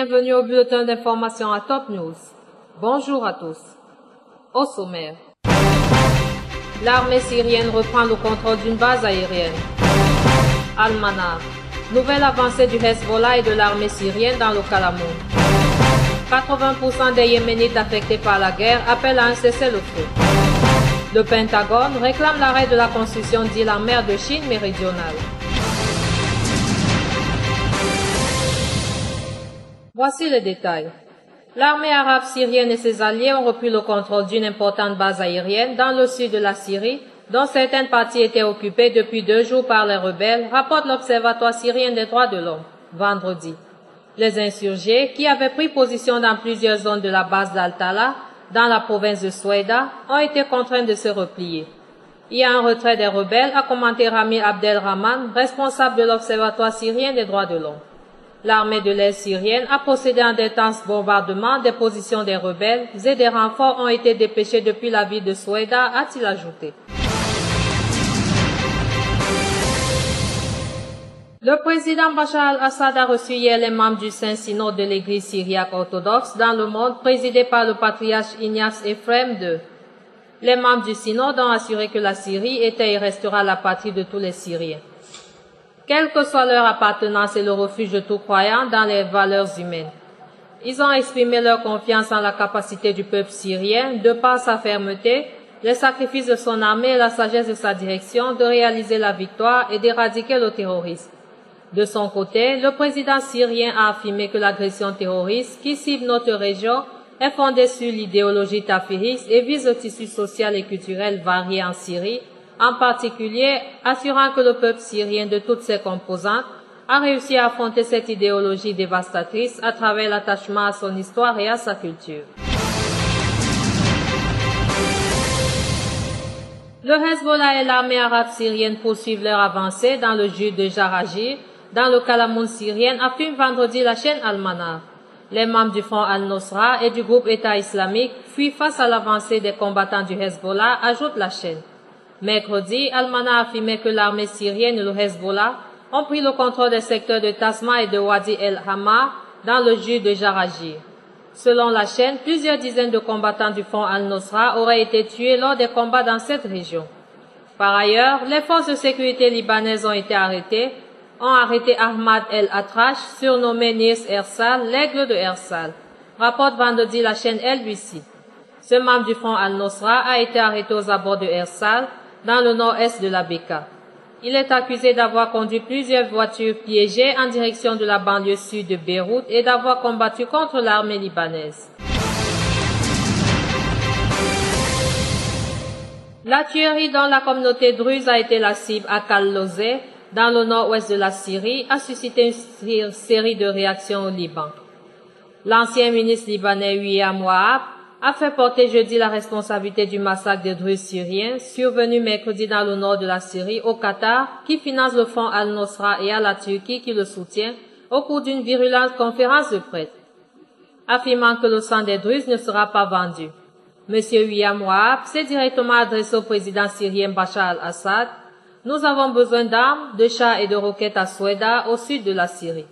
Bienvenue au bulletin d'information à Top News. Bonjour à tous. Au sommaire. L'armée syrienne reprend le contrôle d'une base aérienne. Al-Manar. Nouvelle avancée du Hezbollah et de l'armée syrienne dans le Kalamoun. 80% des Yéménites affectés par la guerre appellent à un cessez-le-feu. Le Pentagone réclame l'arrêt de la construction d'îles en mer de Chine méridionale. Voici les détails. L'armée arabe syrienne et ses alliés ont repris le contrôle d'une importante base aérienne dans le sud de la Syrie, dont certaines parties étaient occupées depuis 2 jours par les rebelles, rapporte l'Observatoire syrien des droits de l'homme, vendredi. Les insurgés, qui avaient pris position dans plusieurs zones de la base d'Al-Tala, dans la province de Souaïda, ont été contraints de se replier. Il y a un retrait des rebelles, a commenté Rami Abdelrahman, responsable de l'Observatoire syrien des droits de l'homme. L'armée de l'air syrienne a procédé à d'intenses bombardements des positions des rebelles et des renforts ont été dépêchés depuis la ville de Souaïda, a-t-il ajouté. Le président Bachar al-Assad a reçu hier les membres du Saint-Synode de l'Église syriaque orthodoxe dans le monde, présidé par le patriarche Ignace Ephrem II. Les membres du Synode ont assuré que la Syrie était et restera la patrie de tous les Syriens. Quelle que soit leur appartenance et le refuge de tout croyant dans les valeurs humaines. Ils ont exprimé leur confiance en la capacité du peuple syrien, de par sa fermeté, les sacrifices de son armée et la sagesse de sa direction, de réaliser la victoire et d'éradiquer le terrorisme. De son côté, le président syrien a affirmé que l'agression terroriste qui cible notre région est fondée sur l'idéologie tafiriste et vise le tissu social et culturel varié en Syrie, en particulier assurant que le peuple syrien de toutes ses composantes a réussi à affronter cette idéologie dévastatrice à travers l'attachement à son histoire et à sa culture. Le Hezbollah et l'armée arabe syrienne poursuivent leur avancée dans le jus de Jarajir, dans le Kalamoun syrien, affirme vendredi la chaîne Al-Manar. Les membres du Front Al-Nosra et du groupe État islamique fuient face à l'avancée des combattants du Hezbollah, ajoute la chaîne. Mercredi, Al-Manar affirmait que l'armée syrienne et le Hezbollah ont pris le contrôle des secteurs de Tasma et de Wadi el-Hamar dans le jus de Jarajir. Selon la chaîne, plusieurs dizaines de combattants du Front Al-Nosra auraient été tués lors des combats dans cette région. Par ailleurs, les forces de sécurité libanaises ont arrêté Ahmad el-Atrash, surnommé Nirs Ersal, l'aigle de Ersal, rapporte vendredi la chaîne LBC. Ce membre du Front Al-Nosra a été arrêté aux abords de Ersal, dans le nord-est de la Beka. Il est accusé d'avoir conduit plusieurs voitures piégées en direction de la banlieue sud de Beyrouth et d'avoir combattu contre l'armée libanaise. La tuerie dont la communauté druze a été la cible à Kal-Lozeh, dans le nord-ouest de la Syrie, a suscité une série de réactions au Liban. L'ancien ministre libanais William Wahab a fait porter jeudi la responsabilité du massacre des Druzes syriens, survenu mercredi dans le nord de la Syrie, au Qatar, qui finance le Front Al-Nosra, et à la Turquie, qui le soutient, au cours d'une virulente conférence de presse, affirmant que le sang des Druzes ne sera pas vendu. M. William Wahab s'est directement adressé au président syrien Bachar al-Assad. Nous avons besoin d'armes, de chars et de roquettes à Souaïda, au sud de la Syrie.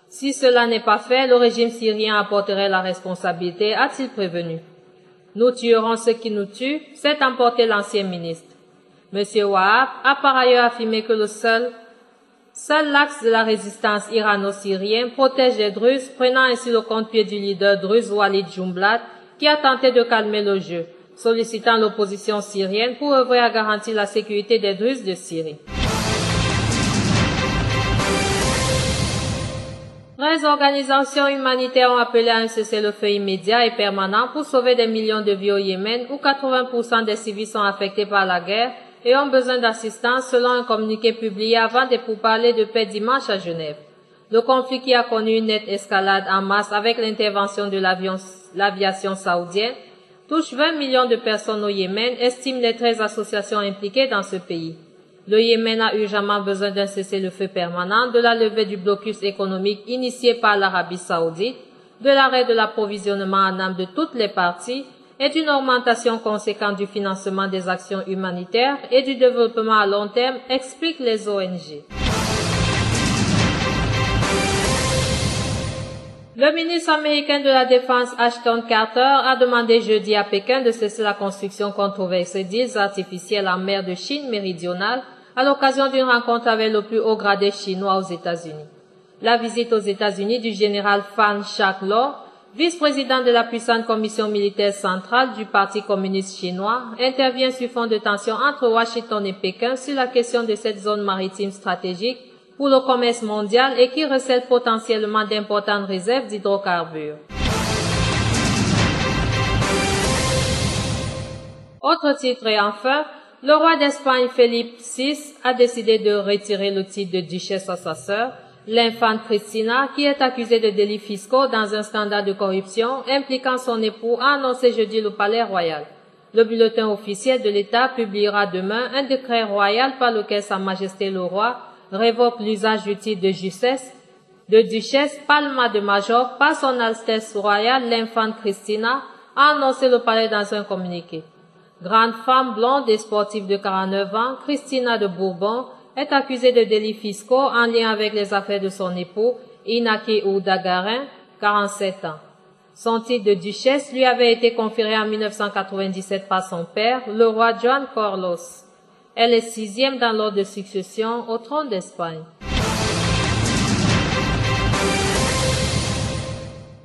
Si cela n'est pas fait, le régime syrien apporterait la responsabilité, a-t-il prévenu. Nous tuerons ceux qui nous tuent, s'est emporté l'ancien ministre. M. Wahab a par ailleurs affirmé que seul l'axe de la résistance irano-syrienne protège les Druzes, prenant ainsi le contre-pied du leader druze Walid Jumblat, qui a tenté de calmer le jeu, sollicitant l'opposition syrienne pour œuvrer à garantir la sécurité des Druzes de Syrie. 13 organisations humanitaires ont appelé à un cessez-le-feu immédiat et permanent pour sauver des millions de vies au Yémen où 80% des civils sont affectés par la guerre et ont besoin d'assistance selon un communiqué publié avant des pourparlers de paix dimanche à Genève. Le conflit qui a connu une nette escalade en masse avec l'intervention de l'aviation saoudienne touche 20 millions de personnes au Yémen, estiment les 13 associations impliquées dans ce pays. Le Yémen a urgemment besoin d'un cessez-le-feu permanent, de la levée du blocus économique initié par l'Arabie saoudite, de l'arrêt de l'approvisionnement en armes de toutes les parties et d'une augmentation conséquente du financement des actions humanitaires et du développement à long terme, expliquent les ONG. Le ministre américain de la Défense Ashton Carter a demandé jeudi à Pékin de cesser la construction controversée d'îles artificielles en mer de Chine méridionale à l'occasion d'une rencontre avec le plus haut gradé chinois aux États-Unis. La visite aux États-Unis du général Fan Shak-lo, vice-président de la puissante commission militaire centrale du Parti communiste chinois, intervient sur fond de tension entre Washington et Pékin sur la question de cette zone maritime stratégique pour le commerce mondial et qui recèle potentiellement d'importantes réserves d'hydrocarbures. Autre titre et enfin, le roi d'Espagne Philippe VI a décidé de retirer le titre de duchesse à sa sœur, l'infante Cristina, qui est accusée de délits fiscaux dans un scandale de corruption impliquant son époux, a annoncé jeudi le palais royal. Le bulletin officiel de l'État publiera demain un décret royal par lequel Sa Majesté le roi révoque l'usage du titre de duchesse Palma de Majorque par son Altesse royale l'infante Cristina, a annoncé le palais dans un communiqué. Grande femme blonde et sportive de 49 ans, Cristina de Bourbon est accusée de délits fiscaux en lien avec les affaires de son époux, Inaki Oudagarin, 47 ans. Son titre de duchesse lui avait été conféré en 1997 par son père, le roi Juan Carlos. Elle est 6e dans l'ordre de succession au trône d'Espagne.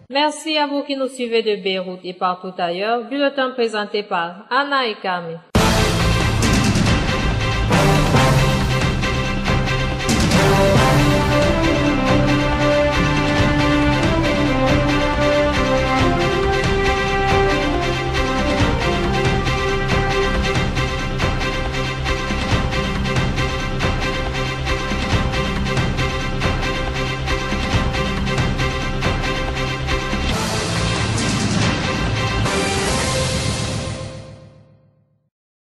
Merci à vous qui nous suivez de Beyrouth et partout ailleurs. Bulletin présenté par Anna et Camille.